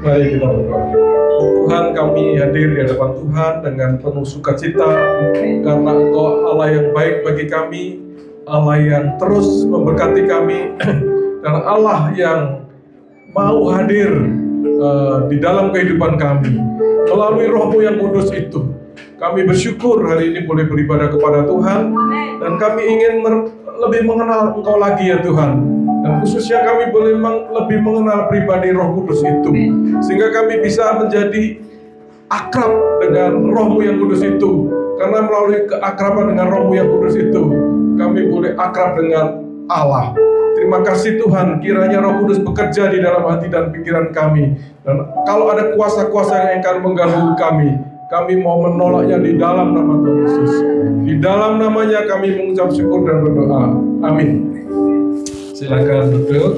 Mari kita berdoa. Tuhan, kami hadir di hadapan Tuhan dengan penuh sukacita karena Engkau Allah yang baik bagi kami, Allah yang terus memberkati kami, dan Allah yang mau hadir di dalam kehidupan kami melalui Roh-Mu yang kudus itu. Kami bersyukur hari ini boleh beribadah kepada Tuhan, dan kami ingin lebih mengenal Engkau lagi ya Tuhan. Dan khususnya kami boleh lebih mengenal pribadi Roh Kudus itu, sehingga kami bisa menjadi akrab dengan Roh-Mu yang kudus itu. Karena melalui keakraban dengan Roh-Mu yang kudus itu, kami boleh akrab dengan Allah. Terima kasih Tuhan, kiranya Roh Kudus bekerja di dalam hati dan pikiran kami. Dan kalau ada kuasa-kuasa yang akan mengganggu kami mau menolaknya di dalam nama Tuhan Yesus. Di dalam namanya kami mengucap syukur dan berdoa. Amin. Silakan duduk.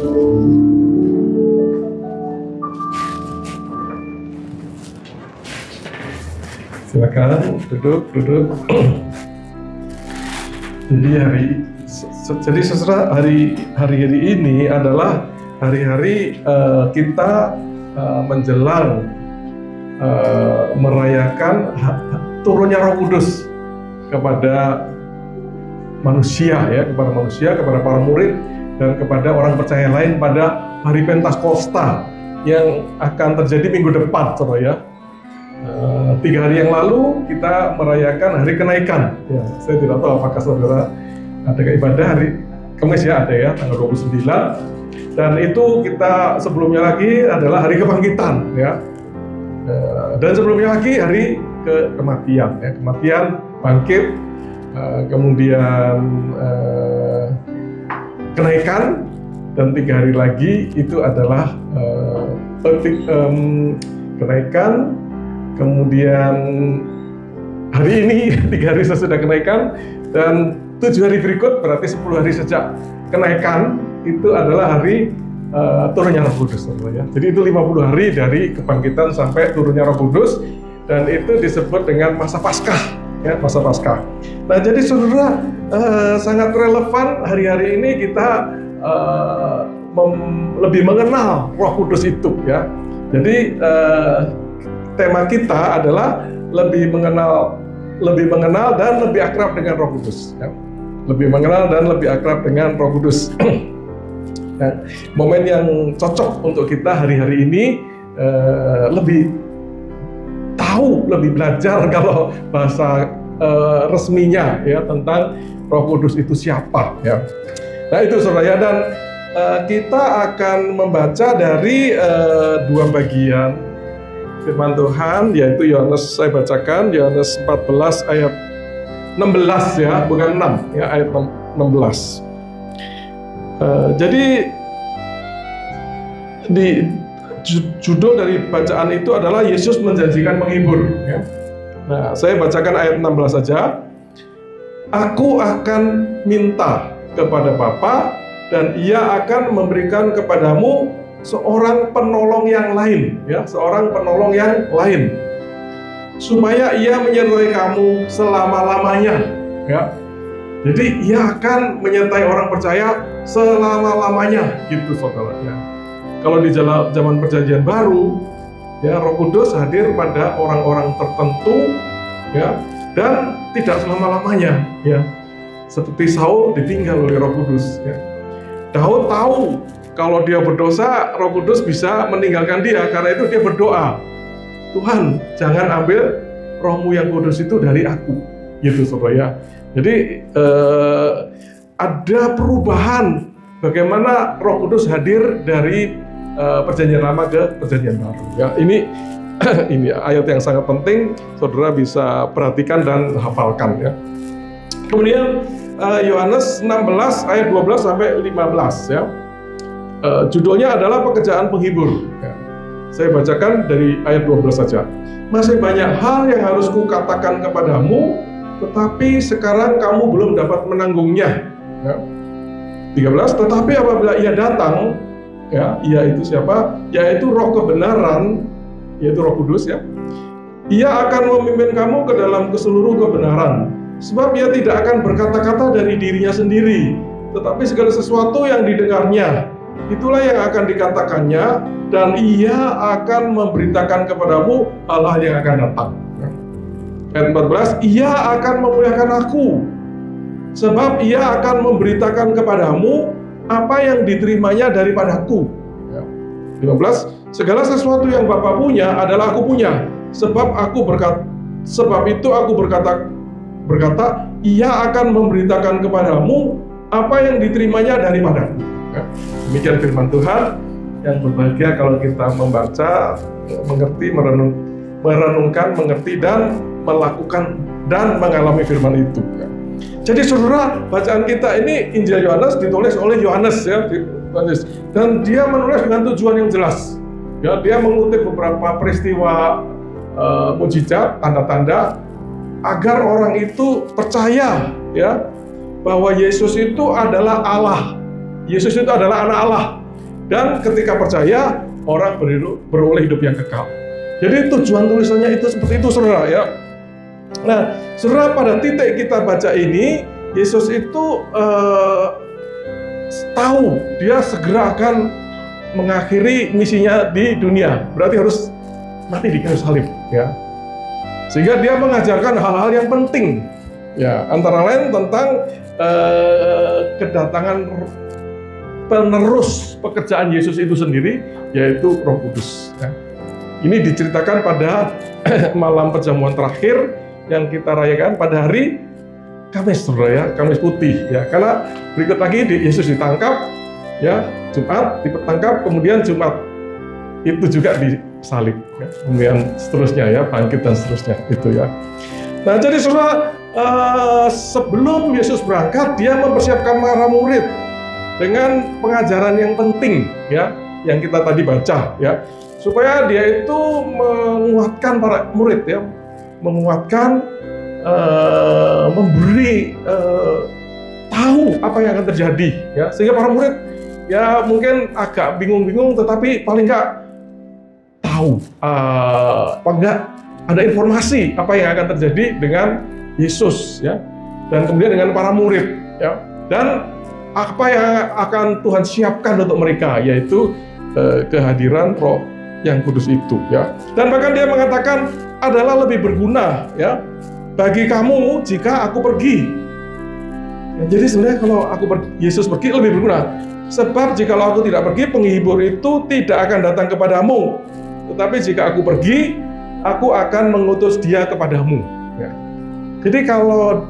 Silakan duduk. Jadi saudara, hari ini adalah hari-hari kita menjelang merayakan turunnya Roh Kudus kepada manusia, kepada para murid dan kepada orang percaya lain pada hari Pentakosta yang akan terjadi minggu depan, saudara ya. 3 hari yang lalu kita merayakan hari kenaikan. Ya, saya tidak tahu apakah saudara ada ibadah hari Kamis ya, ada ya, tanggal 29. Dan itu kita sebelumnya lagi adalah hari kebangkitan ya. Dan sebelumnya lagi hari kematian ya, kematian, bangkit, kemudian kenaikan, dan 3 hari lagi itu adalah kenaikan, kemudian hari ini 3 hari sesudah kenaikan, dan 7 hari berikut berarti 10 hari sejak kenaikan itu adalah hari turunnya Roh Kudus, ya. Jadi itu 50 hari dari kebangkitan sampai turunnya Roh Kudus, dan itu disebut dengan masa Paskah, ya, masa Paskah. Nah, jadi saudara, sangat relevan hari-hari ini kita lebih mengenal Roh Kudus itu, ya. Jadi tema kita adalah lebih mengenal dan lebih akrab dengan Roh Kudus, ya. Lebih mengenal dan lebih akrab dengan Roh Kudus. Nah, momen yang cocok untuk kita hari-hari ini lebih tahu, lebih belajar kalau bahasa resminya ya tentang Roh Kudus itu siapa ya. Nah itu saudara, dan kita akan membaca dari 2 bagian firman Tuhan, yaitu Yohanes, saya bacakan Yohanes 14 ayat 16 ya, bukan 6 ya, ayat 16. Jadi di judul dari bacaan itu adalah Yesus menjanjikan menghibur ya. Nah, saya bacakan ayat 16 saja. Aku akan minta kepada Bapa, dan Ia akan memberikan kepadamu seorang penolong yang lain ya, seorang penolong yang lain, supaya Ia menyertai kamu selama-lamanya ya. Jadi Ia akan menyertai orang percaya selama-lamanya gitu saudara ya. Kalau di zaman perjanjian baru ya, Roh Kudus hadir pada orang-orang tertentu ya, dan tidak selama-lamanya ya. Seperti Saul ditinggal oleh Roh Kudus ya. Daud tahu kalau dia berdosa, Roh Kudus bisa meninggalkan dia, karena itu dia berdoa, Tuhan jangan ambil Roh-Mu yang kudus itu dari aku gitu saudara ya. Jadi ada perubahan bagaimana Roh Kudus hadir dari perjanjian lama ke perjanjian baru ya. Ini ayat yang sangat penting, saudara bisa perhatikan dan hafalkan ya. Kemudian Yohanes 16 ayat 12 sampai 15 ya. Judulnya adalah pekerjaan penghibur ya. Saya bacakan dari ayat 12 saja. Masih banyak hal yang harus kukatakan kepadamu, tetapi sekarang kamu belum dapat menanggungnya ya. 13, tetapi apabila Ia datang ya, Ia itu siapa? Yaitu Roh kebenaran, yaitu Roh Kudus ya. Ia akan memimpin kamu ke dalam seluruh kebenaran, sebab Ia tidak akan berkata-kata dari dirinya sendiri, tetapi segala sesuatu yang didengarnya itulah yang akan dikatakannya, dan ia akan memberitakan kepadamu hal-hal yang akan datang. Ayat 14, ia akan memuliakan aku, sebab ia akan memberitakan kepadamu apa yang diterimanya daripadaku. 15, segala sesuatu yang Bapa punya adalah aku punya, sebab itu aku berkata, ia akan memberitakan kepadamu apa yang diterimanya daripadaku. Demikian firman Tuhan yang berbahagia kalau kita membaca, mengerti, merenungkan, mengerti, dan melakukan dan mengalami firman itu. Jadi saudara, bacaan kita ini Injil Yohanes ditulis oleh Yohanes ya, dan dia menulis dengan tujuan yang jelas. Ya, dia mengutip beberapa peristiwa mujizat, tanda-tanda agar orang itu percaya ya bahwa Yesus itu adalah Allah. Yesus itu adalah anak Allah. Dan ketika percaya, orang beroleh hidup yang kekal. Jadi tujuan tulisannya itu seperti itu, saudara ya. Nah, saudara, pada titik kita baca ini, Yesus itu tahu dia segera akan mengakhiri misinya di dunia. Berarti harus mati di kayu salib, ya. Sehingga dia mengajarkan hal-hal yang penting, ya, antara lain tentang kedatangan penerus pekerjaan Yesus itu sendiri, yaitu Roh Kudus. Ya. Ini diceritakan pada malam perjamuan terakhir yang kita rayakan pada hari Kamis, saudara ya, Kamis Putih. Ya, karena berikut lagi Yesus ditangkap, ya, Jumat ditangkap, kemudian Jumat itu juga disalib, ya. Kemudian seterusnya ya, bangkit dan seterusnya itu ya. Nah, jadi saudara, sebelum Yesus berangkat, dia mempersiapkan para murid dengan pengajaran yang penting ya, yang kita tadi baca ya, supaya dia itu menguatkan para murid ya, menguatkan, memberi tahu apa yang akan terjadi ya, sehingga para murid ya mungkin agak bingung-bingung, tetapi paling nggak tahu, paling nggak ada informasi apa yang akan terjadi dengan Yesus ya, dan kemudian dengan para murid ya, dan apa yang akan Tuhan siapkan untuk mereka, yaitu kehadiran Roh yang Kudus itu ya. Dan bahkan dia mengatakan adalah lebih berguna ya bagi kamu jika aku pergi. Ya, jadi sebenarnya kalau Yesus pergi lebih berguna. Sebab jikalau aku tidak pergi, penghibur itu tidak akan datang kepadamu. Tetapi jika aku pergi, aku akan mengutus dia kepadamu. Ya. Jadi kalau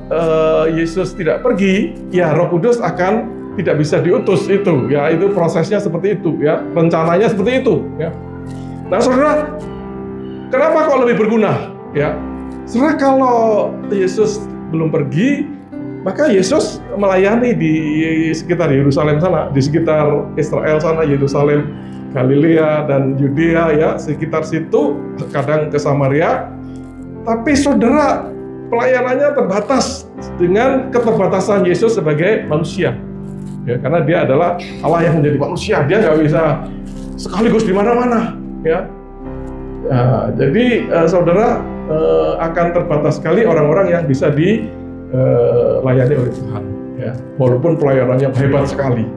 Yesus tidak pergi, ya Roh Kudus akan tidak bisa diutus itu. Ya, itu prosesnya seperti itu. Ya, rencananya seperti itu. Ya. Nah, saudara, kenapa kok lebih berguna? Ya, saudara, kalau Yesus belum pergi, maka Yesus melayani di sekitar Yerusalem sana, di sekitar Israel sana, Yerusalem, Galilea dan Yudea ya, sekitar situ, kadang ke Samaria. Tapi saudara, pelayanannya terbatas dengan keterbatasan Yesus sebagai manusia. Ya, karena dia adalah Allah yang menjadi manusia, dia nggak bisa sekaligus di mana-mana. Ya, jadi saudara, akan terbatas sekali orang-orang yang bisa dilayani oleh Tuhan. Ya, walaupun pelayanannya hebat sekali.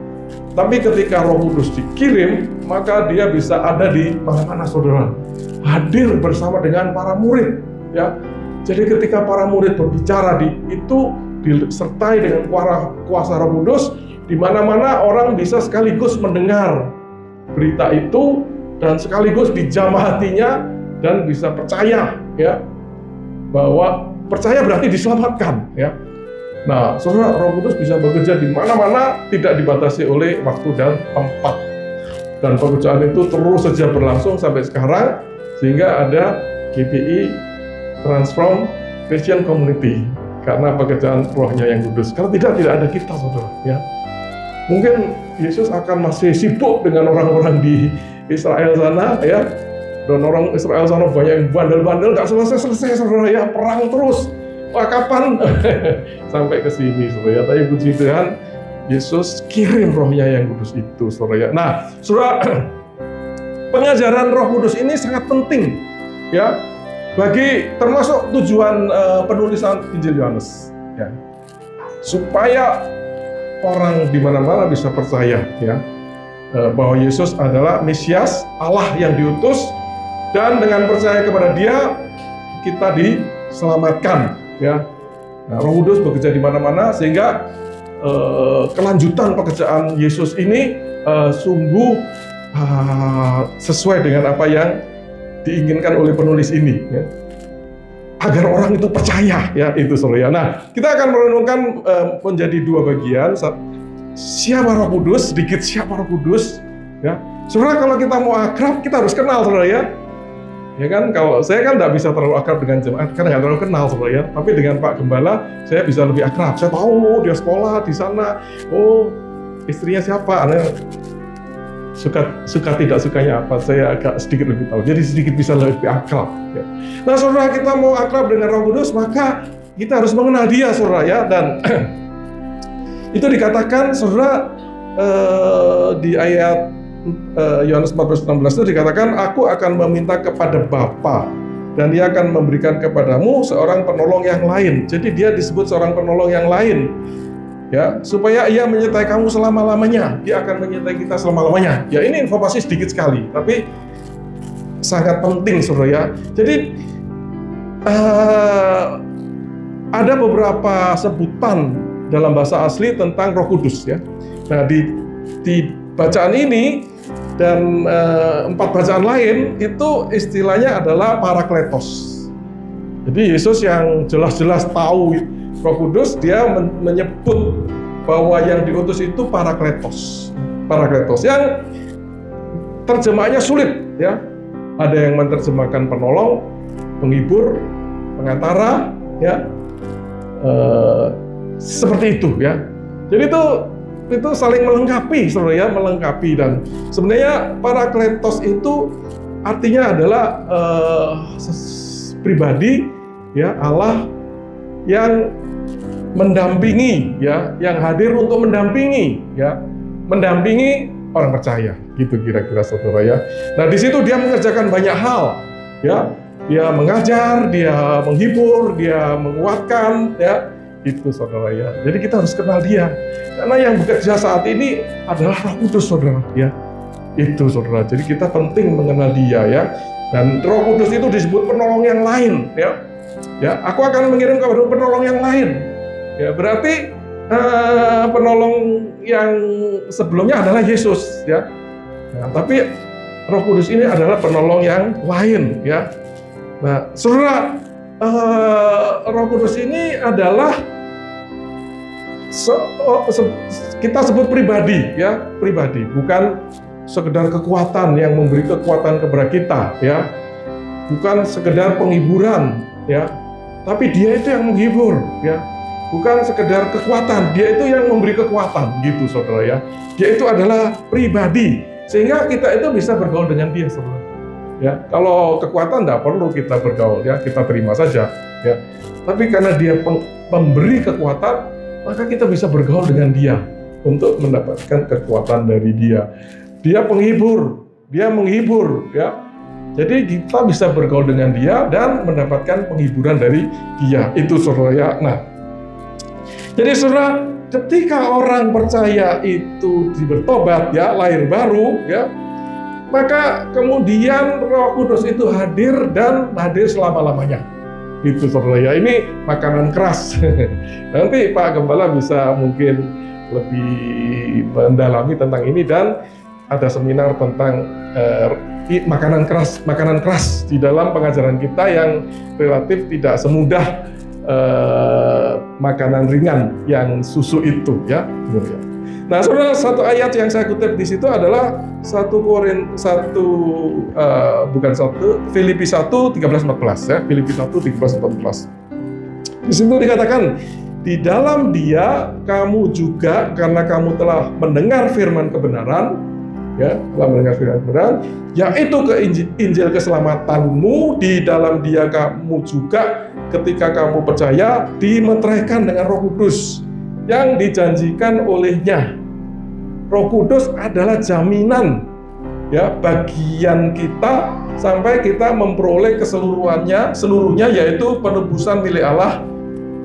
Tapi ketika Roh Kudus dikirim, maka dia bisa ada di mana-mana, saudara, hadir bersama dengan para murid. Ya, jadi ketika para murid berbicara itu disertai dengan kuasa Roh Kudus, di mana-mana orang bisa sekaligus mendengar berita itu dan sekaligus dijamah hatinya dan bisa percaya ya, bahwa percaya berarti diselamatkan ya. Nah, saudara, Roh Kudus bisa bekerja di mana-mana, tidak dibatasi oleh waktu dan tempat. Dan pekerjaan itu terus saja berlangsung sampai sekarang, sehingga ada GPI, Transform Christian Community, karena pekerjaan Rohnya yang kudus. Kalau tidak ada kita, saudara. Ya, mungkin Yesus akan masih sibuk dengan orang-orang di Israel sana, ya. Dan orang Israel sana banyak yang bandel-bandel, nggak selesai-selesai, saudara ya, perang terus. Wah, kapan sampai ke sini, saudara? Tapi puji Tuhan, Yesus kirim Rohnya yang kudus itu, saudara. Nah, saudara, pengajaran Roh Kudus ini sangat penting, ya, bagi termasuk tujuan penulisan Injil Yohanes, ya, supaya orang di mana-mana bisa percaya, ya. bahwa Yesus adalah Mesias, Allah yang diutus, dan dengan percaya kepada Dia kita diselamatkan, ya. Nah, Roh Kudus bekerja di mana-mana sehingga kelanjutan pekerjaan Yesus ini sungguh sesuai dengan apa yang diinginkan oleh penulis ini, ya. Agar orang itu percaya, ya, itu saudara. Nah, kita akan merenungkan menjadi dua bagian. Siapa Roh Kudus, sedikit siapa Roh Kudus, ya. Saudara, kalau kita mau akrab, kita harus kenal, saudara, ya. Ya kan, kalau saya kan tidak bisa terlalu akrab dengan jemaat, karena nggak terlalu kenal, saudara, ya. Tapi dengan Pak Gembala, saya bisa lebih akrab. Saya tahu dia sekolah di sana, oh istrinya siapa, suka tidak sukanya apa, saya agak sedikit lebih tahu. Jadi sedikit bisa lebih akrab, ya. Nah, saudara, kita mau akrab dengan Roh Kudus, maka kita harus mengenal Dia, saudara, ya. Dan itu dikatakan, saudara, di ayat Yohanes 14:16 itu dikatakan, aku akan meminta kepada Bapa dan Dia akan memberikan kepadamu seorang penolong yang lain. Jadi Dia disebut seorang penolong yang lain, ya, supaya Ia menyertai kamu selama-lamanya. Dia akan menyertai kita selama-lamanya. Ya, ini informasi sedikit sekali, tapi sangat penting, saudara, ya. Jadi ada beberapa sebutan dalam bahasa asli tentang Roh Kudus, ya. Nah, di bacaan ini dan 4 bacaan lain itu istilahnya adalah Parakletos. Jadi Yesus yang jelas-jelas tahu Roh Kudus, Dia menyebut bahwa yang diutus itu Parakletos. Parakletos yang terjemahannya sulit, ya. Ada yang menerjemahkan penolong, penghibur, pengantara, ya. Seperti itu, ya. Jadi itu saling melengkapi, saudara, ya, melengkapi. Dan sebenarnya Parakletos itu artinya adalah pribadi, ya, Allah yang mendampingi, ya, yang hadir untuk mendampingi, ya, mendampingi orang percaya, gitu kira-kira, saudara, ya. Nah, di situ Dia mengerjakan banyak hal, ya. Dia mengajar, Dia menghibur, Dia menguatkan, ya. Itu, saudara, ya. Jadi kita harus kenal Dia. Karena yang bekerja saat ini adalah Roh Kudus, saudara, ya. Itu, saudara. Jadi kita penting mengenal Dia, ya. Dan Roh Kudus itu disebut penolong yang lain, ya. Ya, aku akan mengirim kepada penolong yang lain. Ya, berarti penolong yang sebelumnya adalah Yesus, ya. Nah, tapi Roh Kudus ini adalah penolong yang lain, ya. Nah, saudara, Roh Kudus ini adalah kita sebut pribadi, ya, pribadi, bukan sekedar kekuatan yang memberi kekuatan kepada kita, ya, bukan sekedar penghiburan, ya, tapi Dia itu yang menghibur, ya, bukan sekedar kekuatan, Dia itu yang memberi kekuatan, gitu, saudara, ya. Dia itu adalah pribadi, sehingga kita itu bisa bergaul dengan Dia, saudara. Ya, kalau kekuatan tidak perlu kita bergaul, ya, kita terima saja, ya. Tapi karena Dia pemberi kekuatan, maka kita bisa bergaul dengan Dia untuk mendapatkan kekuatan dari Dia. Dia penghibur, Dia menghibur, ya. Jadi kita bisa bergaul dengan Dia dan mendapatkan penghiburan dari Dia. Itu, saudara, ya. Nah, jadi, saudara, ketika orang percaya itu bertobat, ya, lahir baru, ya, maka kemudian Roh Kudus itu hadir dan hadir selama-lamanya. Itu, saudara, ya. Ini makanan keras. Nanti Pak Gembala bisa mungkin lebih mendalami tentang ini, dan ada seminar tentang makanan keras di dalam pengajaran kita yang relatif tidak semudah makanan ringan yang susu itu, ya. Nah, saudara, satu ayat yang saya kutip di situ adalah Filipi 1:13-14, ya. Filipi 1:13-14. Di situ dikatakan, di dalam Dia kamu juga, karena kamu telah mendengar firman kebenaran, ya, telah mendengar firman kebenaran, yaitu Injil keselamatanmu, di dalam Dia kamu juga ketika kamu percaya dimeteraikan dengan Roh Kudus yang dijanjikan olehnya. Roh Kudus adalah jaminan, ya, bagian kita sampai kita memperoleh seluruhnya, yaitu penebusan milik Allah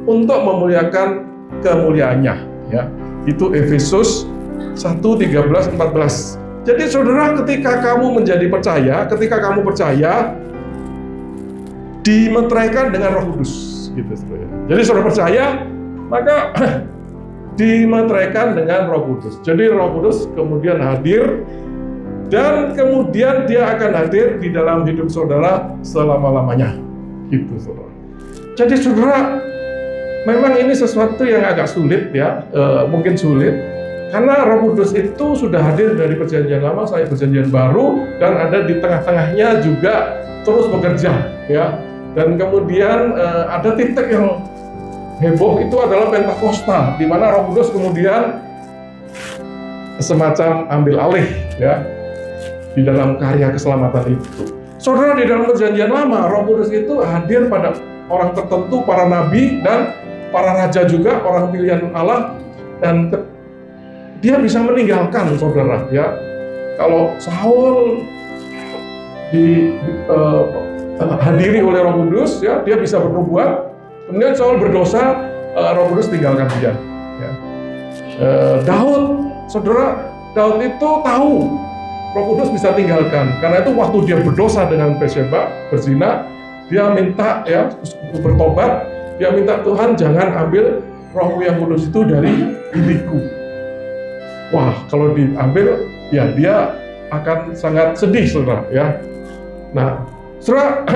untuk memuliakan kemuliaannya, ya. Itu Efesus 1:13-14. Jadi saudara, ketika kamu menjadi percaya, ketika kamu percaya, dimeteraikan dengan Roh Kudus, gitu saudara. Jadi saudara percaya, maka dimeteraikan dengan Roh Kudus. Jadi Roh Kudus kemudian hadir, dan kemudian dia akan hadir di dalam hidup saudara selama-lamanya, gitu saudara. Jadi saudara, memang ini sesuatu yang agak sulit ya, mungkin sulit. Karena Roh Kudus itu sudah hadir dari perjanjian lama sampai perjanjian baru, dan ada di tengah-tengahnya juga terus bekerja ya. Dan kemudian ada titik yang heboh, itu adalah Pentakosta, di mana Roh Kudus kemudian semacam ambil alih ya di dalam karya keselamatan itu. Saudara, di dalam perjanjian lama Roh Kudus itu hadir pada orang tertentu, para nabi dan para raja juga, orang pilihan Allah, dan dia bisa meninggalkan saudara ya. Kalau Saul hadiri oleh Roh Kudus ya, dia bisa bernubuat. Kemudian Saul berdosa, Roh Kudus tinggalkan dia ya. Daud, saudara, Daud itu tahu Roh Kudus bisa tinggalkan, karena itu waktu dia berdosa dengan Batseba, berzina, dia minta ya bertobat, dia minta, Tuhan jangan ambil Roh yang Kudus itu dari diriku. Wah, kalau diambil, ya dia akan sangat sedih, saudara. Ya, nah, saudara,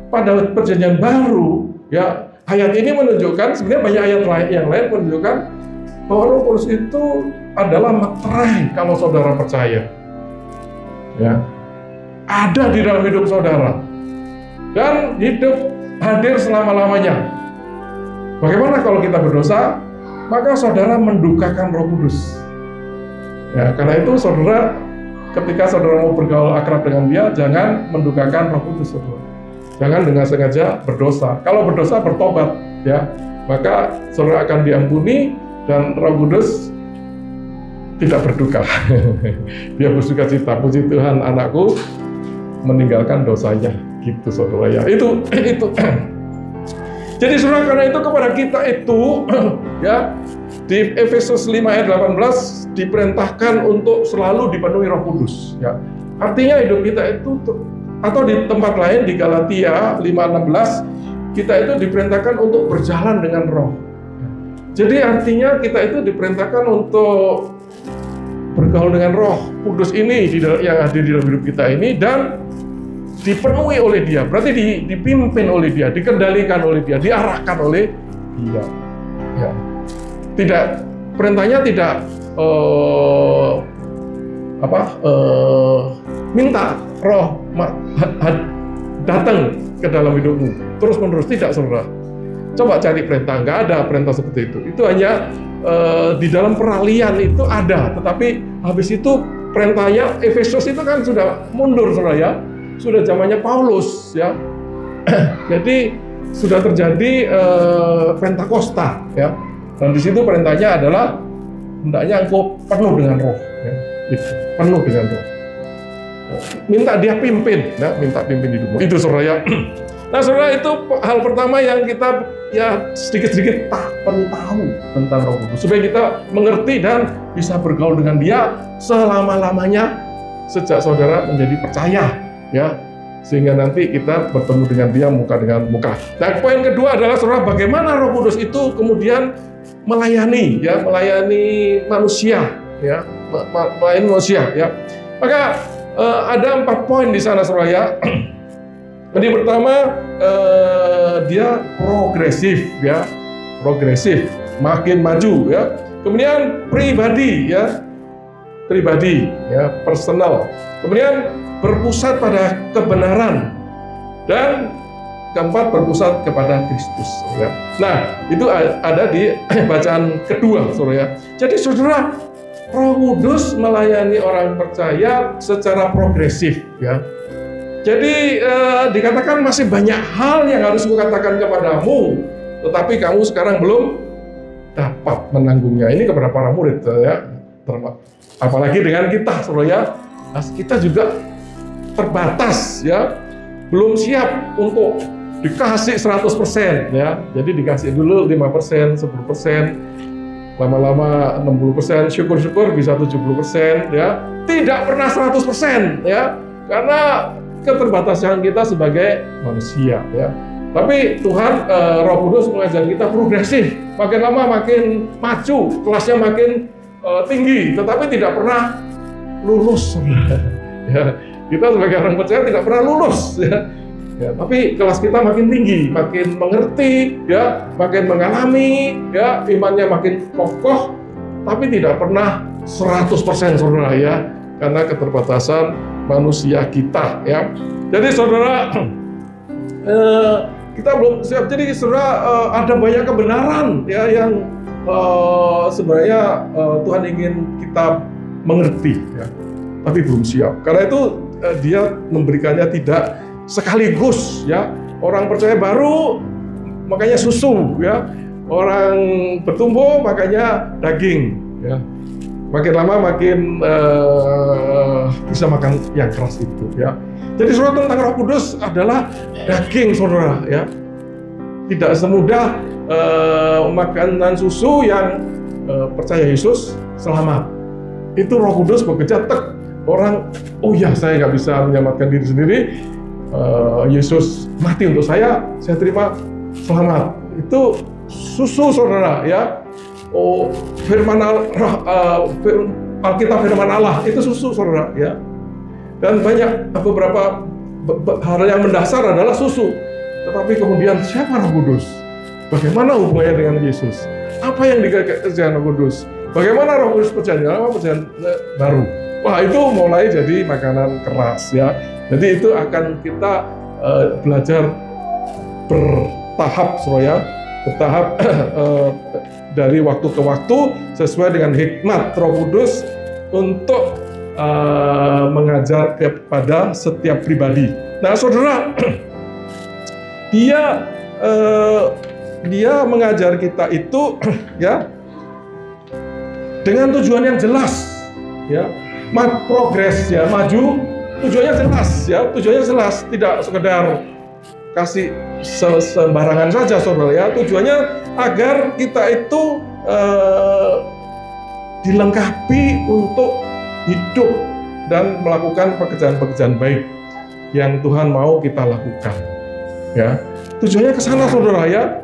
pada perjanjian baru, ya ayat ini menunjukkan, sebenarnya banyak ayat yang lain menunjukkan bahwa Roh Kudus itu adalah materai kalau saudara percaya. Ya, ada di dalam hidup saudara dan hidup hadir selama-lamanya. Bagaimana kalau kita berdosa? Maka saudara mendukakan Roh Kudus. Ya, karena itu saudara, ketika saudara mau bergaul akrab dengan dia, jangan mendukakan Roh Kudus, saudara. Jangan dengan sengaja berdosa. Kalau berdosa, bertobat, ya, maka saudara akan diampuni dan Roh Kudus tidak berduka. Dia bersuka cita, puji Tuhan, anakku meninggalkan dosanya, gitu saudara ya. Itu. Jadi saudara, karena itu kepada kita itu ya, di Efesus 5 ayat 18 diperintahkan untuk selalu dipenuhi Roh Kudus ya. Artinya hidup kita itu, atau di tempat lain di Galatia 5:16, kita itu diperintahkan untuk berjalan dengan Roh. Jadi artinya kita itu diperintahkan untuk bergaul dengan Roh Kudus ini yang ada di dalam hidup kita ini, dan dipenuhi oleh Dia, berarti dipimpin oleh Dia, dikendalikan oleh Dia, diarahkan oleh Dia. Ya. Tidak, perintahnya tidak minta Roh datang ke dalam hidupmu terus menerus, tidak saudara. Coba cari perintah, nggak ada perintah seperti itu. Itu hanya di dalam peralihan itu ada, tetapi habis itu perintahnya Efesus itu kan sudah mundur saudara ya. Sudah zamannya Paulus ya. Jadi sudah terjadi Pentakosta ya. Dan di situ perintahnya adalah hendaknya engkau penuh dengan Roh ya. Gitu. Penuh dengan Roh. Minta dia pimpin, ya, minta pimpin hidupmu. Itu saudara ya. Nah, saudara, itu hal pertama yang kita ya sedikit-sedikit perlu tahu tentang Roh Kudus, supaya kita mengerti dan bisa bergaul dengan Dia selama-lamanya sejak saudara menjadi percaya. Ya, sehingga nanti kita bertemu dengan Dia muka dengan muka. Nah, poin kedua adalah saudara, bagaimana Roh Kudus itu kemudian melayani manusia ya, melayani manusia ya. Maka ada 4 poin di sana saudara ya. Jadi pertama, dia progresif ya, progresif, makin maju ya. Kemudian pribadi ya, personal. Kemudian berpusat pada kebenaran, dan keempat berpusat kepada Kristus ya. Nah, itu ada di bacaan kedua saudara ya. Jadi saudara, Roh Kudus melayani orang percaya secara progresif ya. Jadi dikatakan masih banyak hal yang harus kukatakan kepadamu, tetapi kamu sekarang belum dapat menanggungnya. Ini kepada para murid ya. Apalagi dengan kita saudara ya. Kita juga terbatas ya, belum siap untuk dikasih 100% ya. Jadi dikasih dulu 5%, 10%, lama-lama 60%, syukur-syukur bisa 70% ya. tidak pernah 100% ya, karena keterbatasan kita sebagai manusia ya. Tapi Tuhan, Roh Kudus mengajar kita progresif, makin lama makin maju, kelasnya makin tinggi, tetapi tidak pernah lulus. Ya, kita sebagai orang percaya tidak pernah lulus ya. Ya, tapi kelas kita makin tinggi, makin mengerti, ya, makin mengalami, ya, imannya makin kokoh, tapi tidak pernah 100% saudara ya, karena keterbatasan manusia kita ya. Jadi saudara, kita belum siap. Jadi saudara, ada banyak kebenaran ya yang sebenarnya Tuhan ingin kita mengerti ya, tapi belum siap. Karena itu Dia memberikannya tidak sekaligus ya. Orang percaya baru makanya susu ya, orang bertumbuh makanya daging ya. Makin lama makin bisa makan yang keras itu ya. Jadi saudara, tentang Roh Kudus adalah daging saudara ya. Tidak semudah makanan susu yang percaya Yesus selamat. Itu Roh Kudus bekerja orang, oh ya saya nggak bisa menyelamatkan diri sendiri. Yesus mati untuk saya terima selamat. Itu susu saudara ya. Oh, Alkitab firman Allah itu susu saudara ya. Dan banyak beberapa hal yang mendasar adalah susu. Tetapi kemudian siapa Roh Kudus? Bagaimana hubungannya dengan Yesus? Apa yang dikerjakan Roh Kudus? Bagaimana Roh Kudus perjanjian baru? Wah, itu mulai jadi makanan keras ya. Jadi itu akan kita belajar bertahap, saudara, bertahap dari waktu ke waktu sesuai dengan hikmat Roh Kudus untuk mengajar kepada setiap pribadi. Nah, saudara, dia mengajar kita itu ya dengan tujuan yang jelas ya. Progres ya, maju, tujuannya jelas ya, tidak sekedar kasih sembarangan saja saudara ya. Tujuannya agar kita itu dilengkapi untuk hidup dan melakukan pekerjaan-pekerjaan baik yang Tuhan mau kita lakukan ya. Tujuannya ke sana saudara ya.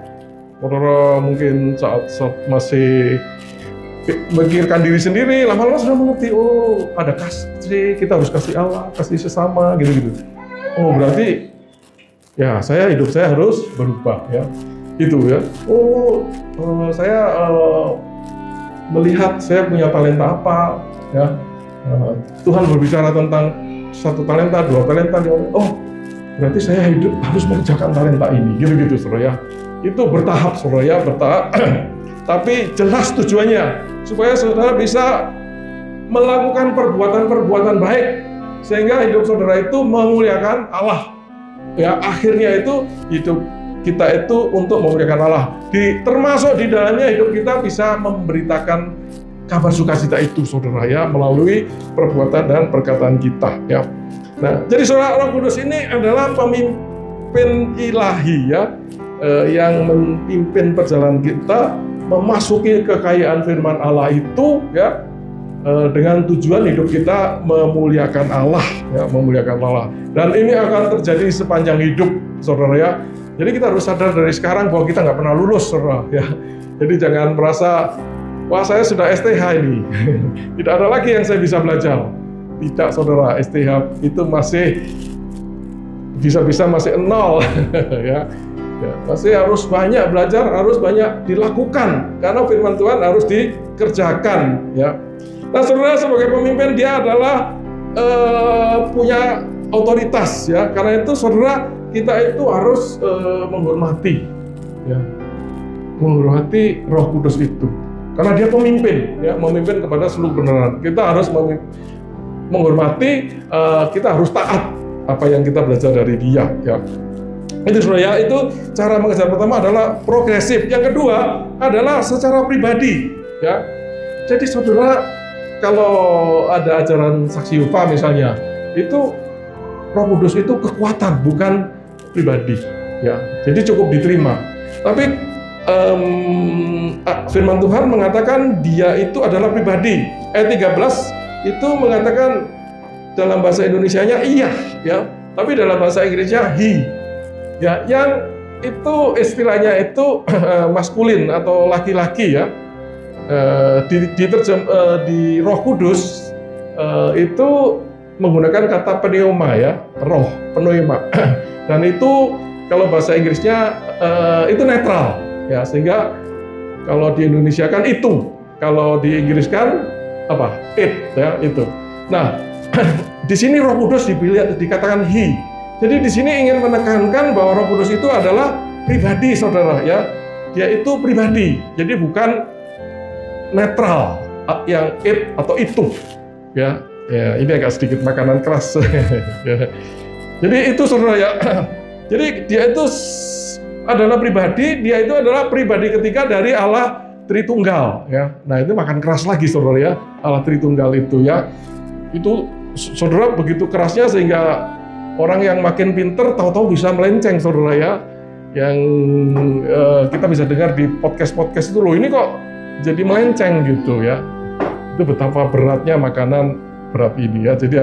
Saudara mungkin saat masih memikirkan diri sendiri, lama-lama sudah mengerti, oh ada kasih, kita harus kasih Allah, kasih sesama, gitu-gitu. Oh berarti ya hidup saya harus berubah ya, itu ya. Oh saya melihat saya punya talenta apa ya. Tuhan berbicara tentang satu talenta, dua talenta, oh berarti saya hidup harus mengerjakan talenta ini, gitu-gitu saudara ya. Itu bertahap saudara ya, bertahap. Tapi jelas tujuannya supaya saudara bisa melakukan perbuatan-perbuatan baik sehingga hidup saudara itu memuliakan Allah. Ya, akhirnya itu hidup kita itu untuk memuliakan Allah. Termasuk di dalamnya hidup kita bisa memberitakan kabar sukacita itu saudara ya, melalui perbuatan dan perkataan kita ya. Nah, jadi saudara, Roh Kudus ini adalah pemimpin ilahi ya, yang memimpin perjalanan kita memasuki kekayaan firman Allah itu ya, dengan tujuan hidup kita memuliakan Allah ya, memuliakan Allah. Dan ini akan terjadi sepanjang hidup saudara ya. Jadi kita harus sadar dari sekarang bahwa kita nggak pernah lulus saudara ya. Jadi jangan merasa wah saya sudah STH ini tidak ada lagi yang saya bisa belajar. Tidak saudara, STH itu masih bisa-bisa masih nol ya. Ya, masih harus banyak belajar, harus banyak dilakukan karena firman Tuhan harus dikerjakan ya. Nah saudara, sebagai pemimpin dia adalah punya otoritas ya. Karena itu saudara, kita itu harus menghormati ya, menghormati Roh Kudus itu karena dia pemimpin ya, memimpin kepada seluruh kebenaran. Kita harus menghormati, kita harus taat apa yang kita belajar dari dia ya. Itu saudara, itu cara mengajar pertama adalah progresif. Yang kedua adalah secara pribadi ya. Jadi saudara, kalau ada ajaran saksi Yehova misalnya, itu Roh Kudus itu kekuatan bukan pribadi ya. Jadi cukup diterima. Tapi firman Tuhan mengatakan dia itu adalah pribadi. Ayat 13 itu mengatakan dalam bahasa Indonesianya iya, ya, tapi dalam bahasa Inggrisnya he, ya, yang itu istilahnya itu maskulin atau laki-laki, ya. Di Roh Kudus itu menggunakan kata pneuma, ya, roh, pneuma, dan itu kalau bahasa Inggrisnya itu netral, ya, sehingga kalau di Indonesia kan itu, kalau di Inggris kan apa, it, ya, itu. Nah, di sini Roh Kudus dikatakan he. Jadi di sini ingin menekankan bahwa Roh Kudus itu adalah pribadi, saudara, ya. Dia itu pribadi, jadi bukan netral yang it atau itu, ya. Ya, ini agak sedikit makanan keras. Ya. Jadi itu, saudara, ya. Jadi dia itu adalah pribadi, dia itu adalah pribadi ketiga dari Allah Tritunggal, ya. Nah, itu makan keras lagi, saudara, ya. Allah Tritunggal itu, ya. Itu, saudara, begitu kerasnya sehingga orang yang makin pinter tahu-tahu bisa melenceng, saudara, ya. Yang kita bisa dengar di podcast-podcast itu, loh, ini kok jadi melenceng gitu, ya. Itu betapa beratnya makanan berat ini, ya. Jadi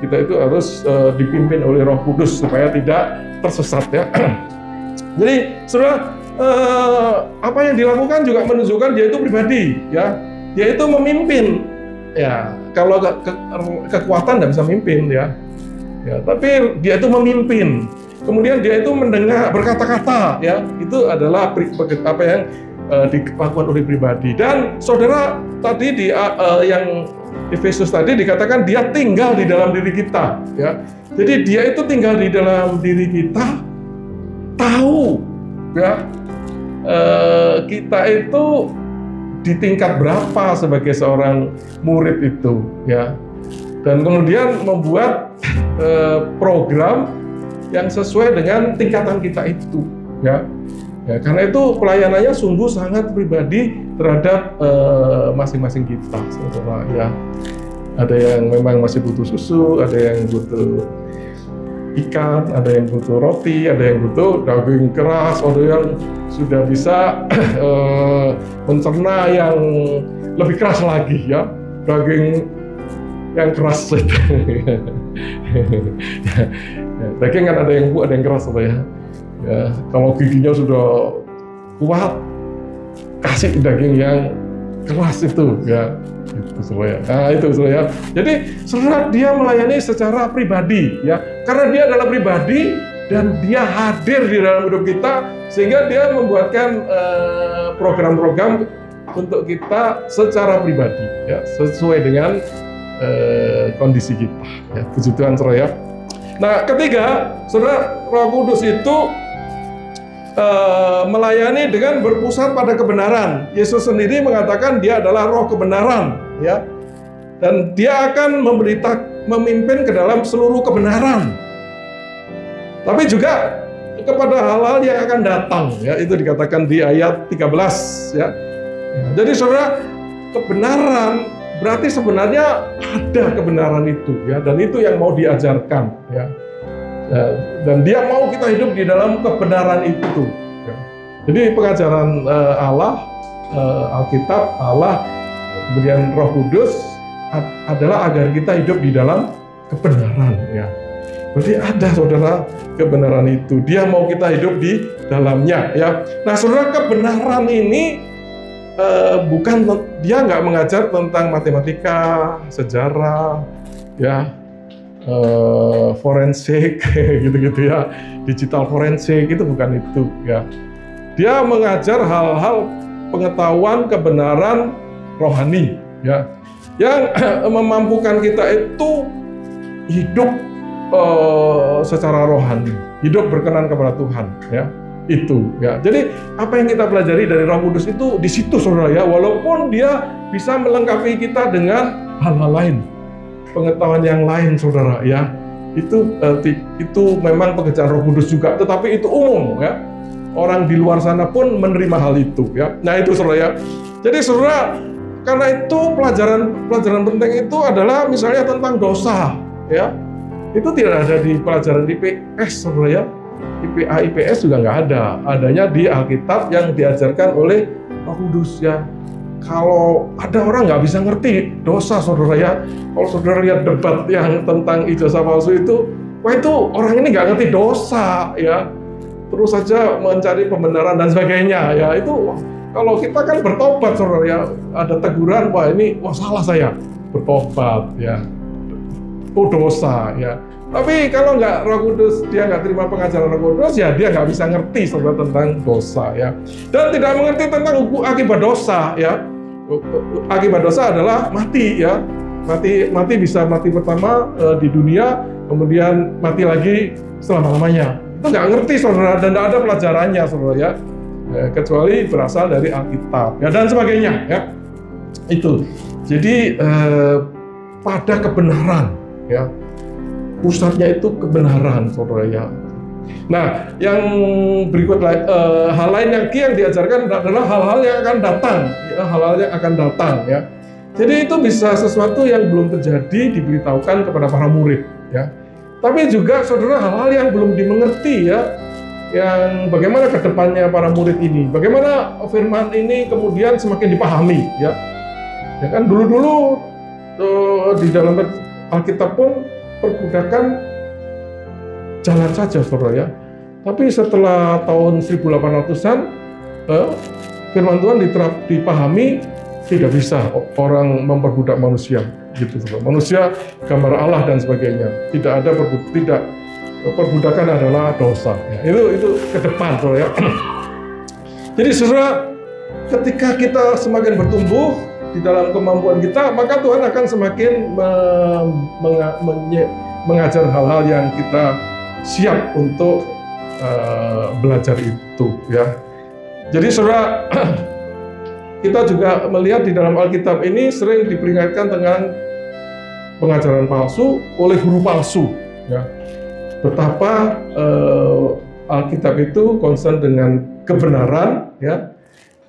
kita itu harus dipimpin oleh Roh Kudus supaya tidak tersesat, ya. Jadi, saudara, apa yang dilakukan juga menunjukkan dia itu pribadi, ya. Dia itu memimpin, ya. Kalau kekuatan tidak bisa memimpin, ya. Ya, tapi dia itu memimpin. Kemudian dia itu mendengar, berkata-kata, ya. Itu adalah apa yang dilakukan oleh pribadi. Dan saudara, tadi yang Efesus tadi dikatakan dia tinggal di dalam diri kita, ya. Jadi dia itu tinggal di dalam diri kita, tahu, ya, kita itu di tingkat berapa sebagai seorang murid itu, ya. Dan kemudian membuat program yang sesuai dengan tingkatan kita itu, ya. Ya, karena itu pelayanannya sungguh sangat pribadi terhadap masing-masing kita, saudara, ya. Ada yang memang masih butuh susu, ada yang butuh ikan, ada yang butuh roti, ada yang butuh daging keras, ada yang sudah bisa mencerna yang lebih keras lagi, ya, daging yang keras. Daging kan ada yang empuk, ada yang keras, ya. Ya, kalau giginya sudah kuat, kasih daging yang keras itu, ya. Itu semua, ya. Nah, itu semua, ya. Jadi, saudara, dia melayani secara pribadi, ya. Karena dia adalah pribadi dan dia hadir di dalam hidup kita, sehingga dia membuatkan program-program untuk kita secara pribadi, ya, sesuai dengan kondisi kita, ya. Puji Tuhan, saudara, ya. Nah, ketiga, saudara, Roh Kudus itu melayani dengan berpusat pada kebenaran. Yesus sendiri mengatakan dia adalah Roh kebenaran, ya, dan dia akan memimpin ke dalam seluruh kebenaran. Tapi juga kepada hal-hal yang akan datang, ya, itu dikatakan di ayat 13, ya. Jadi, saudara, kebenaran berarti sebenarnya ada kebenaran itu, ya, dan itu yang mau diajarkan, ya. Dan dia mau kita hidup di dalam kebenaran itu. Jadi pengajaran Allah, Alkitab, Allah, kemudian Roh Kudus adalah agar kita hidup di dalam kebenaran, ya. Berarti ada, saudara, kebenaran itu. Dia mau kita hidup di dalamnya, ya. Nah, saudara, kebenaran ini dia nggak mengajar tentang matematika, sejarah, ya. Forensik, gitu-gitu, ya, digital forensik, itu bukan itu, ya. Dia mengajar hal-hal pengetahuan kebenaran rohani, ya, yang memampukan kita itu hidup secara rohani, hidup berkenan kepada Tuhan, ya. Itu, ya. Jadi apa yang kita pelajari dari Roh Kudus itu di situ, saudara, ya, walaupun dia bisa melengkapi kita dengan hal-hal lain, pengetahuan yang lain, saudara, ya. Itu memang pekerjaan Roh Kudus juga, tetapi itu umum, ya. Orang di luar sana pun menerima hal itu, ya. Nah, itu, saudara, ya. Jadi, saudara, karena itu pelajaran penting itu adalah misalnya tentang dosa, ya. Itu tidak ada di pelajaran IPS, saudara, ya. IPA, IPS juga nggak ada. Adanya di Alkitab yang diajarkan oleh Roh Kudus, ya. kalau ada orang nggak bisa ngerti dosa, saudara ya. Kalau saudara lihat debat yang tentang ijazah palsu itu, wah itu orang ini nggak ngerti dosa ya. Terus saja mencari pembenaran dan sebagainya ya. Itu kalau kita kan bertobat, saudara ya, ada teguran, wah ini wah salah saya, bertobat ya. Oh dosa ya. Tapi kalau nggak Roh Kudus, dia nggak terima pengajaran Roh Kudus, ya dia nggak bisa ngerti saudara tentang dosa ya. Dan tidak mengerti tentang hukum akibat dosa ya. Akibat dosa adalah mati ya. Mati bisa mati pertama di dunia, kemudian mati lagi selama-lamanya. Itu nggak ngerti saudara, dan tidak ada pelajarannya saudara ya. Kecuali berasal dari Alkitab ya, dan sebagainya ya. Itu. Jadi pada kebenaran ya. Pusatnya itu kebenaran saudara ya. Nah, yang berikut hal lain yang diajarkan adalah hal-hal yang akan datang, ya, hal-hal yang akan datang ya. Jadi itu bisa sesuatu yang belum terjadi diberitahukan kepada para murid ya. Tapi juga saudara hal-hal yang belum dimengerti ya, yang bagaimana ke depannya para murid ini, bagaimana firman ini kemudian semakin dipahami ya. Ya kan dulu-dulu di dalam Alkitab pun perbudakan jalan saja saudara ya. Tapi setelah tahun 1800-an firman Tuhan dipahami, tidak bisa orang memperbudak manusia gitu saudara. Manusia gambar Allah dan sebagainya. Tidak ada perbudakan adalah dosa ya. Itu ke depan saudara ya. Jadi saudara, ketika kita semakin bertumbuh di dalam kemampuan kita, maka Tuhan akan semakin mengajar hal-hal yang kita siap untuk belajar itu ya. Jadi saudara, kita juga melihat di dalam Alkitab ini sering diperingatkan tentang pengajaran palsu oleh guru palsu ya. Betapa Alkitab itu concern dengan kebenaran ya,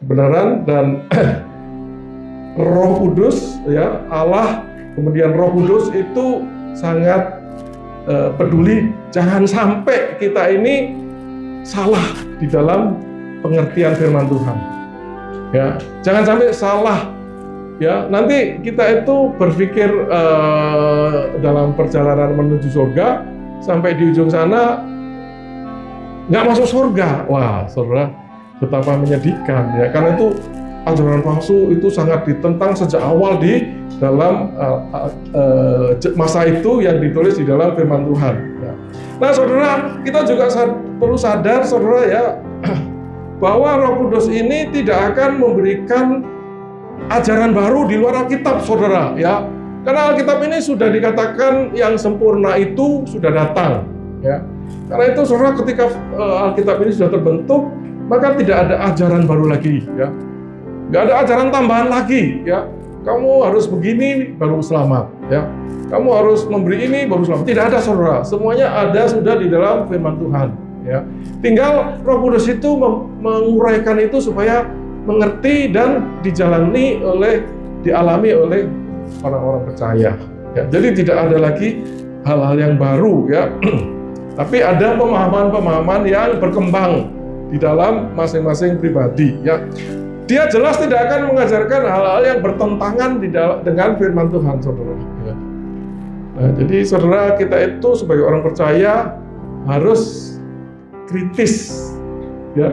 kebenaran dan Roh Kudus ya, Allah, kemudian Roh Kudus itu sangat peduli jangan sampai kita ini salah di dalam pengertian firman Tuhan. Ya, jangan sampai salah ya. Nanti kita itu berpikir dalam perjalanan menuju surga, sampai di ujung sana nggak masuk surga. Wah, saudara, betapa menyedihkan ya. Karena itu ajaran palsu itu sangat ditentang sejak awal di dalam masa itu yang ditulis di dalam firman Tuhan. Nah, saudara, kita juga perlu sadar, saudara ya, bahwa Roh Kudus ini tidak akan memberikan ajaran baru di luar Alkitab, saudara ya. Karena Alkitab ini sudah dikatakan yang sempurna itu sudah datang, ya. Karena itu, saudara, ketika Alkitab ini sudah terbentuk, maka tidak ada ajaran baru lagi, ya. Nggak ada ajaran tambahan lagi, ya. Kamu harus begini baru selamat, ya. Kamu harus memberi ini baru selamat. Tidak ada, saudara. Semuanya ada sudah di dalam firman Tuhan, ya. Tinggal Roh Kudus itu menguraikan itu supaya mengerti dan dialami oleh orang-orang percaya. Ya, jadi tidak ada lagi hal-hal yang baru, ya. Tapi ada pemahaman-pemahaman yang berkembang di dalam masing-masing pribadi, ya. Dia jelas tidak akan mengajarkan hal-hal yang bertentangan dengan firman Tuhan, saudara. Ya. Nah, jadi saudara, kita itu sebagai orang percaya harus kritis, ya,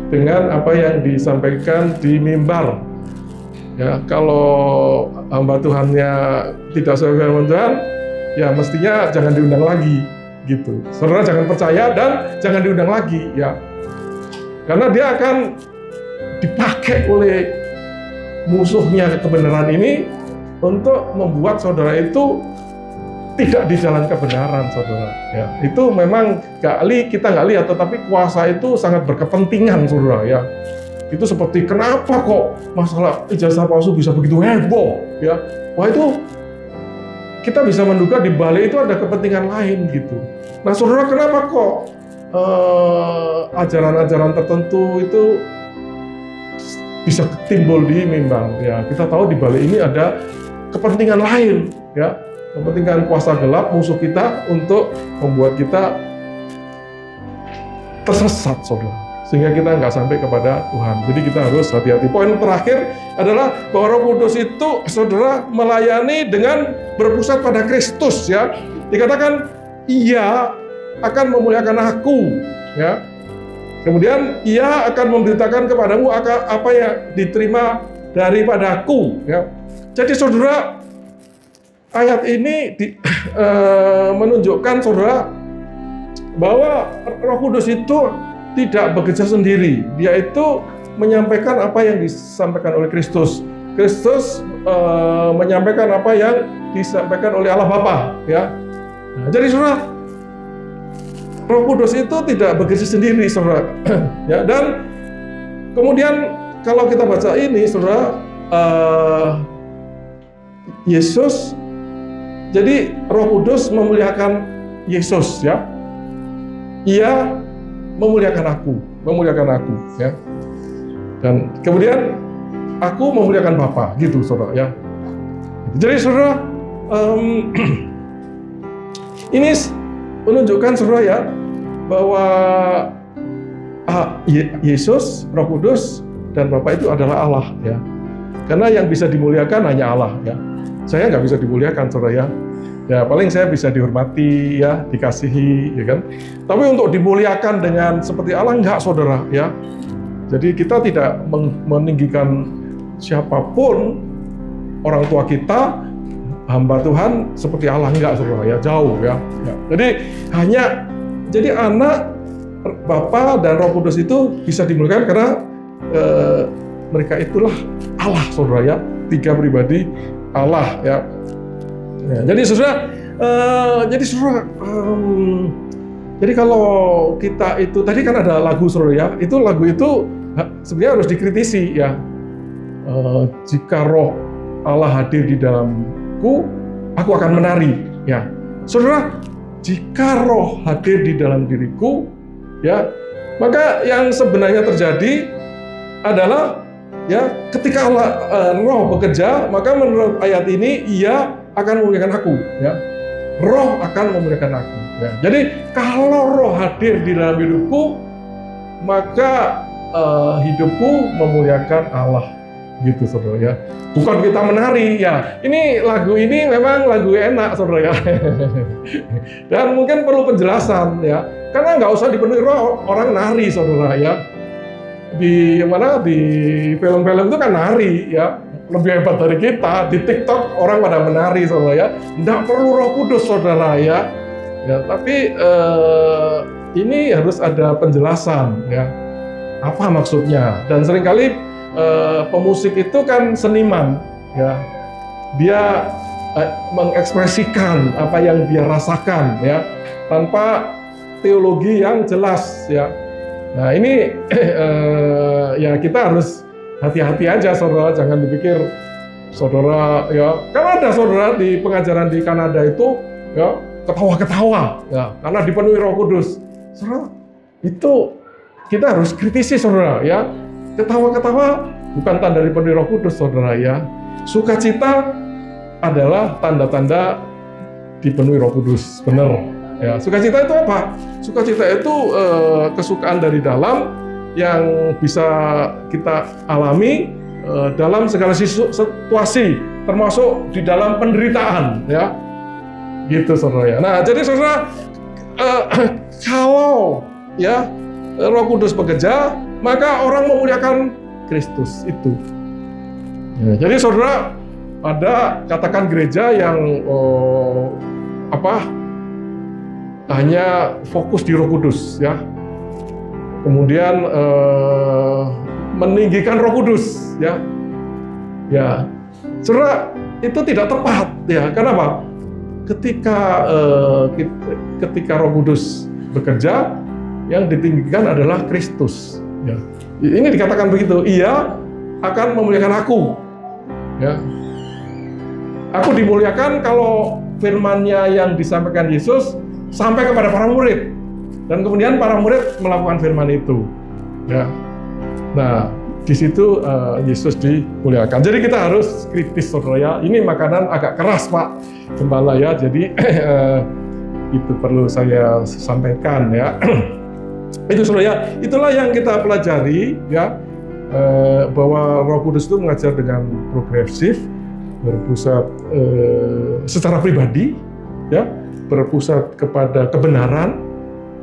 dengan apa yang disampaikan di mimbar. Ya, kalau hamba Tuhannya tidak sesuai firman Tuhan, ya mestinya jangan diundang lagi, gitu. Saudara jangan percaya dan jangan diundang lagi, ya. Karena dia akan dipakai oleh musuhnya kebenaran ini untuk membuat saudara itu tidak di jalan kebenaran, saudara. Ya, itu memang kita nggak lihat, tetapi kuasa itu sangat berkepentingan, saudara. Ya, itu seperti kenapa kok masalah ijazah palsu bisa begitu heboh, ya? Wah, itu kita bisa menduga di balik itu ada kepentingan lain, gitu. Nah, saudara, kenapa kok ajaran-ajaran tertentu itu bisa timbul di mimbar? Ya, kita tahu di balik ini ada kepentingan lain, ya. Kepentingan kuasa gelap musuh kita untuk membuat kita tersesat, saudara. sehingga kita nggak sampai kepada Tuhan. Jadi kita harus hati-hati. Poin terakhir adalah bahwa Roh Kudus itu, saudara, melayani dengan berpusat pada Kristus, ya. Dikatakan Ia akan memuliakan aku, ya. Kemudian Ia akan memberitakan kepadamu apa yang diterima daripadaku, ya. Jadi saudara, ayat ini menunjukkan saudara bahwa Roh Kudus itu tidak bekerja sendiri. Dia itu menyampaikan apa yang disampaikan oleh Kristus. Kristus menyampaikan apa yang disampaikan oleh Allah Bapa, ya. Nah, jadi saudara, Roh Kudus itu tidak bekerja sendiri, saudara. Ya, dan kemudian kalau kita baca ini, saudara, Yesus, jadi Roh Kudus memuliakan Yesus, ya. Ia memuliakan aku, ya. Dan kemudian aku memuliakan Bapa, gitu, saudara, ya. Jadi saudara, ini menunjukkan, saudara, ya, bahwa Yesus, Roh Kudus, dan Bapa itu adalah Allah, ya. Karena yang bisa dimuliakan hanya Allah, ya. Saya nggak bisa dimuliakan, saudara, ya. Ya, paling saya bisa dihormati, ya, dikasihi, ya kan. Tapi untuk dimuliakan dengan seperti Allah, enggak, saudara, ya. Jadi kita tidak meninggikan siapapun, orang tua kita, hamba Tuhan seperti Allah, enggak, saudara, ya, jauh, ya. Jadi anak, Bapa dan Roh Kudus itu bisa dimuliakan karena mereka itulah Allah, saudara, ya, tiga pribadi Allah, ya. Ya, jadi saudara, jadi kalau kita itu tadi kan ada lagu, saudara, ya, itu lagu itu sebenarnya harus dikritisi, ya. Jika Roh Allah hadir di dalamku, aku akan menari, ya. Saudara, jika Roh hadir di dalam diriku, ya, maka yang sebenarnya terjadi adalah, ya, ketika Roh bekerja, maka menurut ayat ini Ia akan memuliakan aku, ya. Roh akan memuliakan aku, ya. Jadi kalau Roh hadir di dalam hidupku, maka hidupku memuliakan Allah, gitu, saudara, ya. Bukan kita menari, ya. Ini lagu ini memang lagu enak, saudara, ya. Dan mungkin perlu penjelasan, ya. Karena nggak usah dipenuhi roh orang nari, saudara, ya. Di film-film itu kan nari, ya. Lebih hebat dari kita. Di TikTok orang pada menari, saudara, ya. Nggak perlu Roh Kudus, saudara, ya. Ya, tapi ini harus ada penjelasan, ya. Apa maksudnya? Dan seringkali pemusik itu kan seniman, ya. Dia mengekspresikan apa yang dia rasakan, ya, tanpa teologi yang jelas, ya. Nah, ini ya kita harus hati-hati aja, saudara, jangan dipikir, saudara, ya, karena ada, saudara, di pengajaran di Kanada itu, ya, ketawa-ketawa, ya, karena dipenuhi Roh Kudus. Saudara, itu kita harus kritisi, saudara, ya. Ketawa-ketawa bukan tanda dipenuhi Roh Kudus, saudara, ya. Sukacita adalah tanda-tanda dipenuhi Roh Kudus, benar, ya. Sukacita itu apa? Sukacita itu kesukaan dari dalam yang bisa kita alami dalam segala situasi, termasuk di dalam penderitaan, ya, gitu, saudara, ya. Nah, jadi saudara, kalau, ya, Roh Kudus bekerja, maka orang memuliakan Kristus itu. Ya, jadi saudara, ada katakan gereja yang hanya fokus di Roh Kudus, ya. Kemudian meninggikan Roh Kudus, ya. Ya, saudara, itu tidak tepat, ya. Kenapa? Ketika Roh Kudus bekerja, yang ditinggikan adalah Kristus, ya. Ini dikatakan begitu, Ia akan memuliakan aku, ya. Aku dimuliakan kalau firman-Nya yang disampaikan Yesus sampai kepada para murid. Dan kemudian para murid melakukan firman itu, ya. Nah, di situ Yesus dimuliakan. Jadi kita harus kritis, saudara, ya. Ini makanan agak keras, Pak Gembala, ya. Jadi itu perlu saya sampaikan, ya. Itu saudara, itulah yang kita pelajari ya, bahwa Roh Kudus itu mengajar dengan progresif, berpusat secara pribadi, ya, berpusat kepada kebenaran,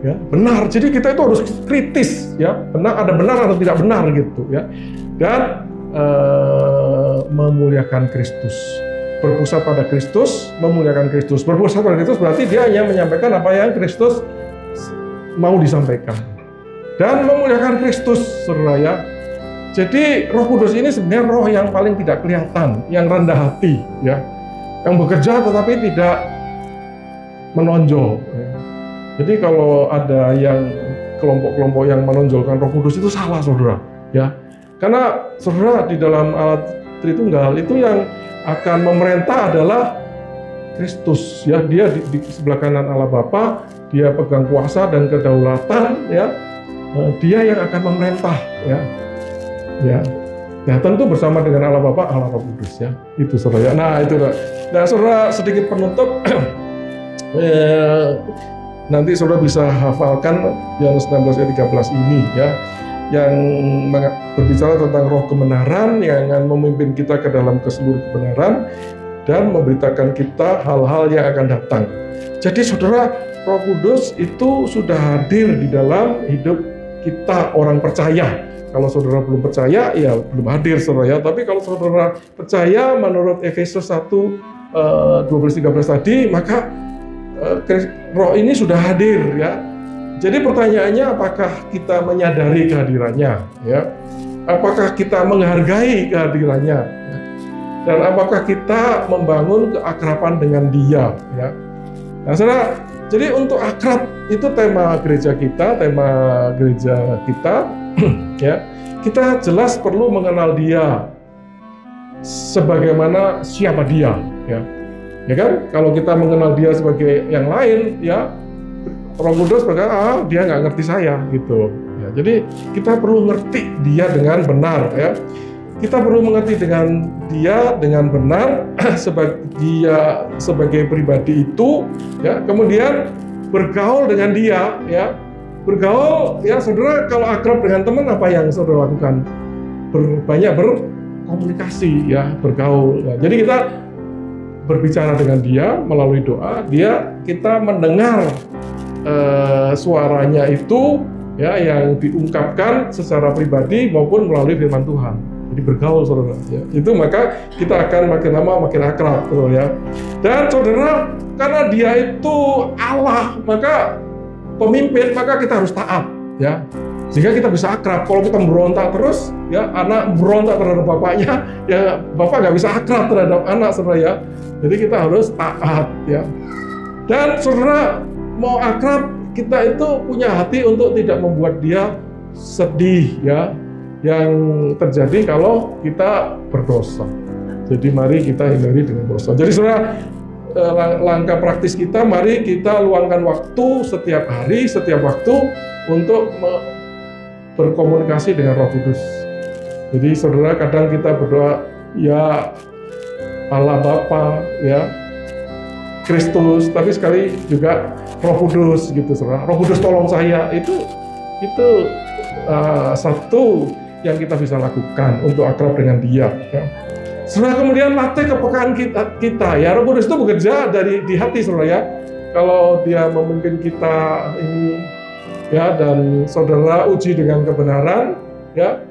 ya, benar. Jadi kita itu harus kritis, ya, benar, ada benar atau tidak benar gitu, ya, dan memuliakan Kristus, berpusat pada Kristus, memuliakan Kristus. Berpusat pada Kristus berarti dia hanya menyampaikan apa yang Kristus mau disampaikan dan memuliakan Kristus, saudara, ya. Jadi Roh Kudus ini sebenarnya roh yang paling tidak kelihatan, yang rendah hati, ya, yang bekerja tetapi tidak menonjol. Ya. Jadi kalau ada yang kelompok-kelompok yang menonjolkan Roh Kudus itu salah, saudara, ya. Karena saudara di dalam alat Tritunggal itu yang akan memerintah adalah Kristus, ya. Dia di sebelah kanan Allah Bapa, dia pegang kuasa dan kedaulatan, ya. Dia yang akan memerintah, ya. Ya, tentu bersama dengan Allah Bapa, Allah Roh Kudus, ya. Itu saudara. Nah, itu. Nah, saudara, sedikit penutup. Nanti saudara bisa hafalkan Yohanes 16 ayat 13 ini, ya, yang berbicara tentang roh kebenaran yang akan memimpin kita ke dalam keseluruh kebenaran dan memberitakan kita hal-hal yang akan datang. Jadi saudara, Roh Kudus itu sudah hadir di dalam hidup kita orang percaya. Kalau saudara belum percaya, ya belum hadir, saudara, ya. Tapi kalau saudara percaya menurut Efesus 1, 12-13 tadi, maka roh ini sudah hadir, ya. Jadi pertanyaannya, apakah kita menyadari kehadirannya, ya? Apakah kita menghargai kehadirannya, ya? Dan apakah kita membangun keakraban dengan Dia, ya? Nah, saudara, jadi untuk akrab itu tema gereja kita, ya. Kita jelas perlu mengenal Dia, sebagaimana siapa Dia, ya. Ya kan? Kalau kita mengenal Dia sebagai yang lain, ya, Roh Kudus berkata, dia nggak ngerti saya, gitu. Ya, jadi kita perlu ngerti Dia dengan benar, ya. Kita perlu mengerti dengan Dia dengan benar sebagai Dia sebagai pribadi itu, ya. Kemudian bergaul dengan Dia, ya. Bergaul, ya, saudara, kalau akrab dengan teman, apa yang saudara lakukan? Banyak berkomunikasi, ya, bergaul. Ya. Jadi kita berbicara dengan Dia melalui doa, kita mendengar suaranya itu, ya, yang diungkapkan secara pribadi maupun melalui firman Tuhan. Jadi bergaul, saudara, ya. Itu maka kita akan makin lama makin akrab, saudara, ya. Dan saudara, karena Dia itu Allah, maka pemimpin, maka kita harus taat, ya, sehingga kita bisa akrab. Kalau kita berontak terus, ya, anak berontak terhadap bapaknya, ya, bapak nggak bisa akrab terhadap anak, saudara, ya. Jadi kita harus taat, ya. Dan saudara, mau akrab, kita itu punya hati untuk tidak membuat Dia sedih, ya, yang terjadi kalau kita berdosa. Jadi mari kita hindari dengan dosa. Jadi saudara, langkah praktis kita, mari kita luangkan waktu setiap hari, setiap waktu untuk berkomunikasi dengan Roh Kudus. Jadi saudara, kadang kita berdoa, ya Allah Bapa, ya Kristus, tapi sekali juga Roh Kudus, gitu, saudara. Roh Kudus tolong saya, itu satu yang kita bisa lakukan untuk akrab dengan Dia, ya. Setelah kemudian latih kepekaan kita, ya. Roh Kudus itu bekerja di hati, saudara, ya. Kalau Dia memimpin kita ini, ya, dan saudara uji dengan kebenaran, ya,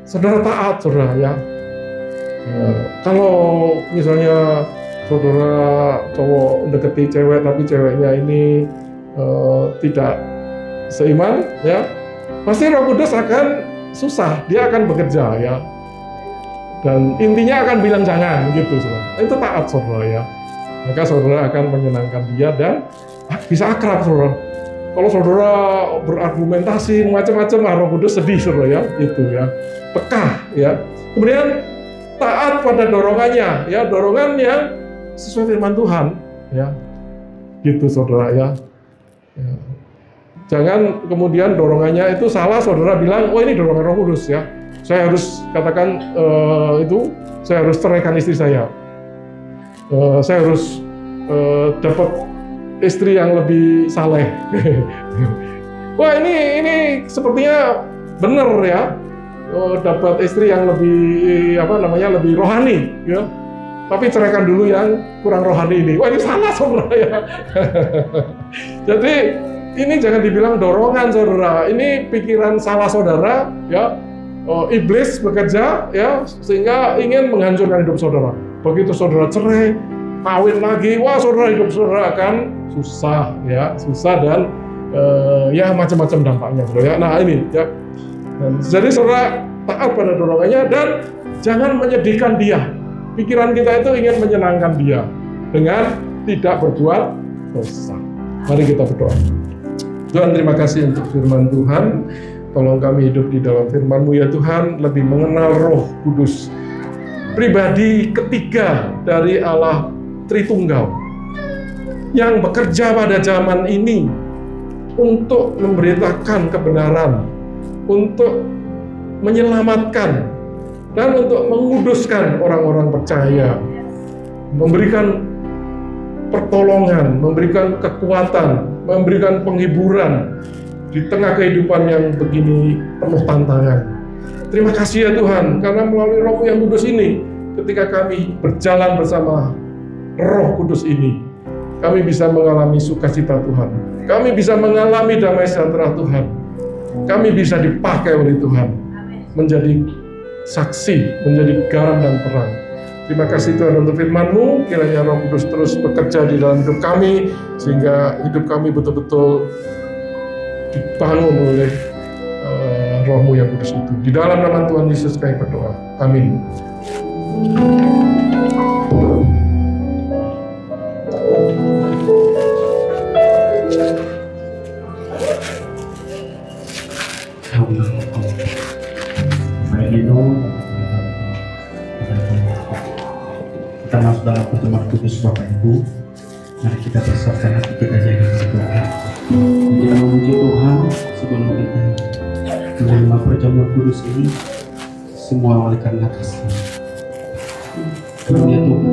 saudara taat, saudara, ya. Kalau misalnya saudara cowok deketi cewek tapi ceweknya ini tidak seiman, ya, pasti Roh Kudus akan susah, Dia akan bekerja, ya. Dan intinya akan bilang jangan, gitu, saudara. Itu taat, saudara, ya. Maka saudara akan menyenangkan Dia dan bisa akrab, saudara. Kalau saudara berargumentasi macam-macam, Roh Kudus sedih, saudara, ya. Itu, ya. Peka, ya. Kemudian taat pada dorongannya, ya, dorongan yang sesuai firman Tuhan, ya. Gitu, saudara, ya. Ya. Jangan kemudian dorongannya itu salah, saudara bilang, oh ini dorongan Roh Kudus, ya. Saya harus katakan saya harus ceraikan istri saya. Saya harus dapat istri yang lebih saleh. wah ini sepertinya benar ya, dapat istri yang lebih lebih rohani ya, tapi ceraikan dulu yang kurang rohani ini. Wah, ini salah saudara ya. Jadi ini jangan dibilang dorongan saudara, ini pikiran salah saudara ya. Iblis bekerja ya, sehingga ingin menghancurkan hidup saudara. Begitu saudara cerai, kawin lagi, wah saudara, hidup saudara akan susah ya, susah dan ya macam-macam dampaknya saudara ya. Nah ini ya, dan jadi saudara taat pada dorongannya dan jangan menyedihkan dia. Pikiran kita itu ingin menyenangkan dia dengan tidak berbuat dosa. Mari kita berdoa. Tuhan, terima kasih untuk firman Tuhan. Tolong kami hidup di dalam firman-Mu ya Tuhan, lebih mengenal Roh Kudus, pribadi ketiga dari Allah Tritunggal, yang bekerja pada zaman ini untuk memberitakan kebenaran, untuk menyelamatkan, dan untuk menguduskan orang-orang percaya, memberikan pertolongan, memberikan kekuatan, memberikan penghiburan, di tengah kehidupan yang begini penuh tantangan. Terima kasih ya Tuhan, karena melalui Roh yang kudus ini, ketika kami berjalan bersama Roh Kudus ini, kami bisa mengalami sukacita Tuhan. Kami bisa mengalami damai sejahtera Tuhan. Kami bisa dipakai oleh Tuhan menjadi saksi, menjadi garam dan terang. Terima kasih Tuhan untuk firman-Mu, kiranya Roh Kudus terus bekerja di dalam hidup kami, sehingga hidup kami betul-betul dibangun oleh Roh-Mu yang kudus itu. Di dalam nama Tuhan Yesus kami berdoa. Amin. Kita masuk dalam pertemuan kudus Bapak Ibu. Mari kita bersabda hati kita jadi berdoa. Kita memuji Tuhan sebelum kita menerima perjamuan kudus ini, semua oleh karena kasih. Karunia Tuhan